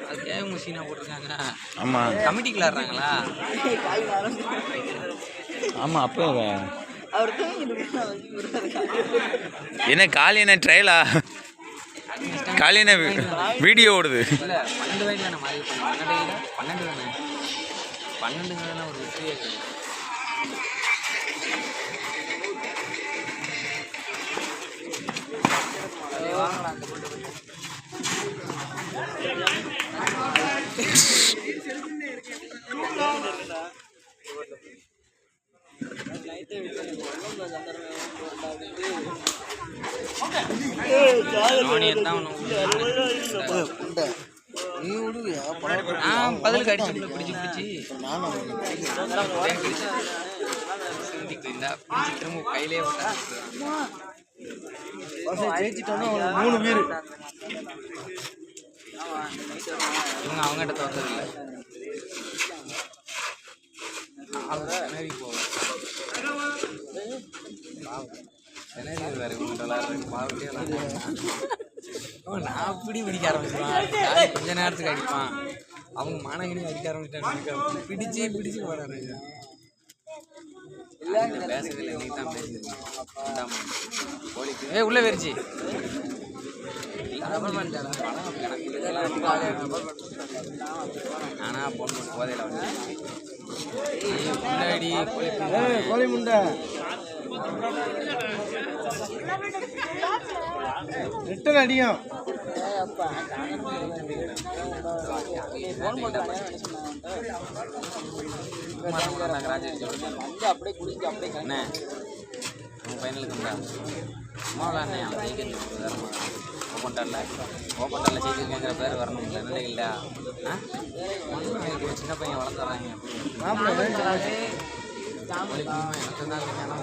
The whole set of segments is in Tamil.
அதுக்கே இவங்க சீனா போட்டிருக்காங்க. ஆமாம் கமிட்டிக்கு விளாட்றாங்களா? ஆமாம். அப்போ என்ன காலி என்ன ட்ரையலா? காலி என்ன வீடியோ ஓடுது? இல்லை 12 வயது தானே மாதிரி 12 தானே 12 தானே ஒரு வெற்றியே இருக்குது. பதிலுக்கு அடிச்சு பிடிச்சி திரும்ப கையிலே மூணு பேர் இவங்க அவங்ககிட்ட தோற்றதில்லை. கிணறி போவோம் கிணறி வேறு நான் அப்படி பிடிக்க ஆரம்பிச்சிடுவான். கொஞ்ச நேரத்துக்கு அடிப்பான். அவங்க மானகிரி அடிக்க ஆரம்பிச்சிட்டாங்க. பிடிச்சி போறாங்க. பேசுறதில்லை நீ தான் பேசுறீங்க. உள்ள வெறிச்சு நானா பொண்ணு போதையில வந்து முன்னாடி கோழி முண்டை ரிட்டன் அடியும். அப்படியே குடிச்சு அப்படியே கண்ணே ஃபைனலுக்கு சும்மா விளாட்னே அவன் ஜெயிக்கிறது ஓப்பன்டாரில் ஜெயிச்சிருக்கேங்கிற பேர் வரணும் இல்லை இல்லை இல்லையா? சின்ன பையன் வளர்த்துறாங்க.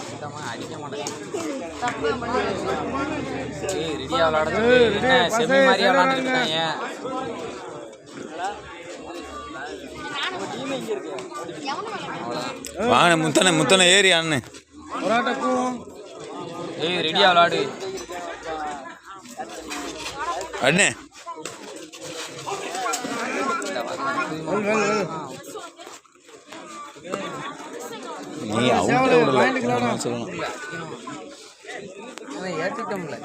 சுத்தமாக அடிக்க மாட்டேன். ரெடியாக விளாடுறது செம்மி மாதிரியா விளாண்டுருக்காங்க. வாங்க முத்தனை ஏறி அண்ணு ரெடியா விளாடு அண்ணே. நீ அவங்க சொல்லணும். ஏற்றிட்டோம்ல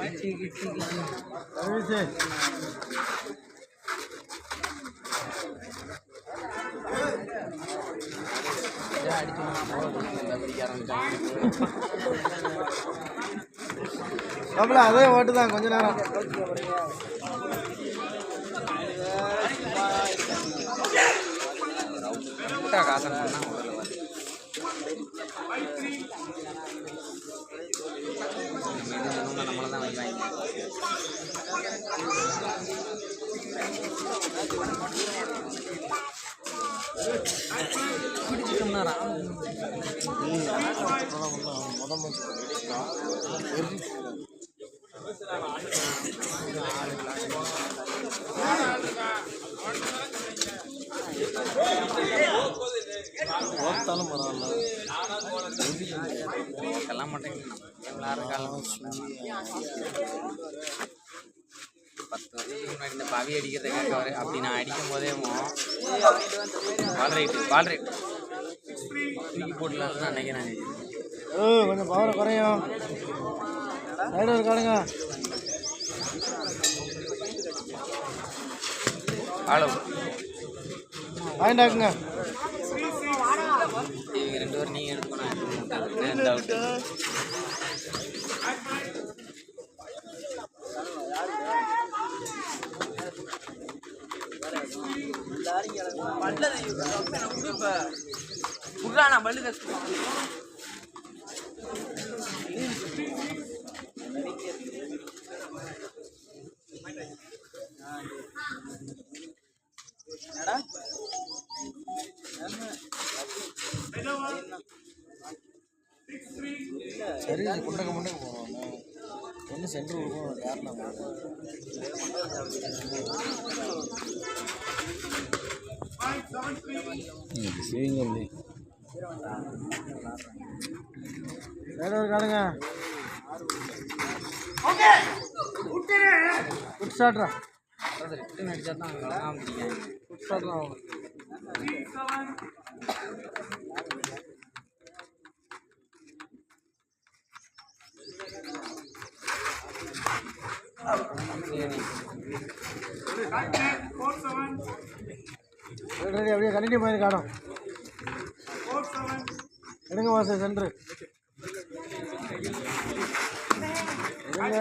அதே ஓட்டு தான் கொஞ்ச நேரம் காசன் பண்ணா நம்மளை தான் வைப்பாங்க. பிடிச்சிட்டோம்னா ஓட்டாலும் பரவாயில்ல. எல்லாம் மாட்டேங்குது. 10 வருஷத்துக்கு முன்னாடி இந்த பவி அடிக்கிறத கேட்கவாரு. அப்படி நான் அடிக்கும் போதே பால் ரைட் தூக்கி போட்டுலான்னு அன்னைக்கு நான் கொஞ்சம் பவரை குறையும். சைடு இருக்காடுங்க பாயிண்ட் ஆக்குங்க. இவங்க 2 பேரும் நீங்கள் எடுக்கணும். அவுட் சரி முண்டக்க போவோம். ஒன்று சென்ட்ரு கொடுக்கும். யாருன்னா சிவங்கல்லி காடுங்க குட் ஸ்டார்ட்ரா. ரிட்டன் அடிச்சா தான் அவங்க விளாடாம பிடிக்காங்க. ரெடி அப்படியே கண்டினியூ பண்ணி காணும். எடுங்க வாச சென்ட்ரு எடுங்க.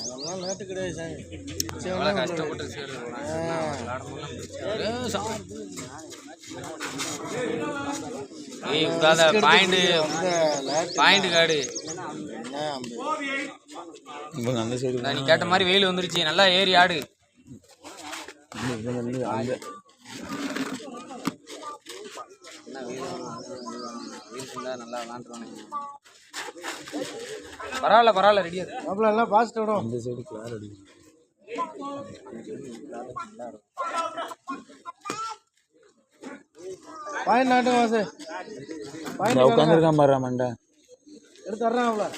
அதெல்லாம் நேட்டு கிடையாது சாமி. கஷ்டப்பட்டு பாயிண்ட் கார்டு அந்த சைடு நீ கேட்ட மாதிரி வெயில் வந்துருச்சு. நல்லா ஏறி ஆடு. நல்லா விளாண்டுருவானுங்க. பரவாயில்ல ரெடியா அவ்வளோ எல்லாம் பாசிட்டு விடும். அந்த சைடு கிளார் அடி பாயிண்ட் நாட்டும் வாசு. பாயிண்ட் உட்காந்துருக்கான் பாரு மண்டை எடுத்து வர்றான். அவ்வளோ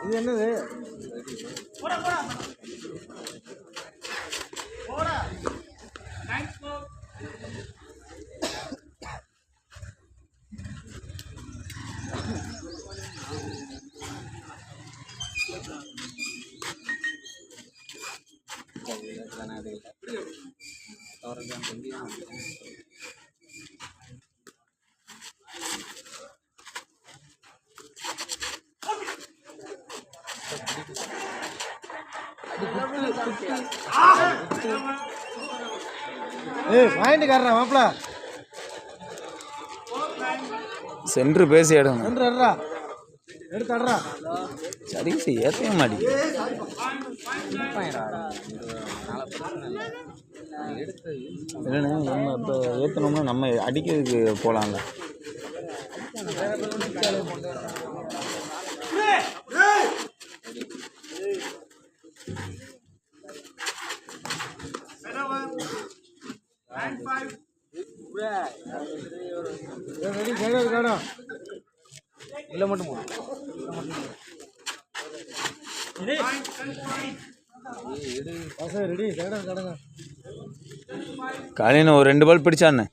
இது என்னது? பாயிண்ட் காட்டுறான் மாப்பிள. சென்ட்ரு பேசி எடுங்க. சென்ட்ரு அடுறா, எடுத்து அடுறா. சரி ஏற்றவே மாட்டேங்குது. இல்லைண்ணே நம்ம இப்போ ஏற்றணும்னா நம்ம அடிக்கிறதுக்கு போகலாம்ல. ரெடி சைடு காணும். இல்லை மட்டும் ரெடி சைடு காணுங்க. காலையில் ஒரு 2 பால் பிடிச்சாண்ணே.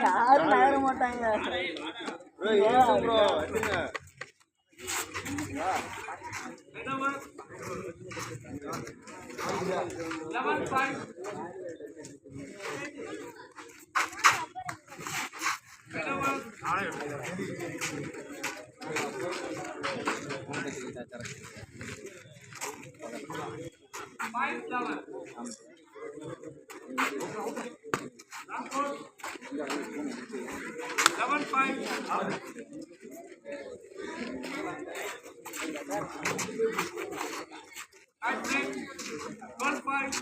யாரும் நகர மாட்டாங்க. I break 1-5.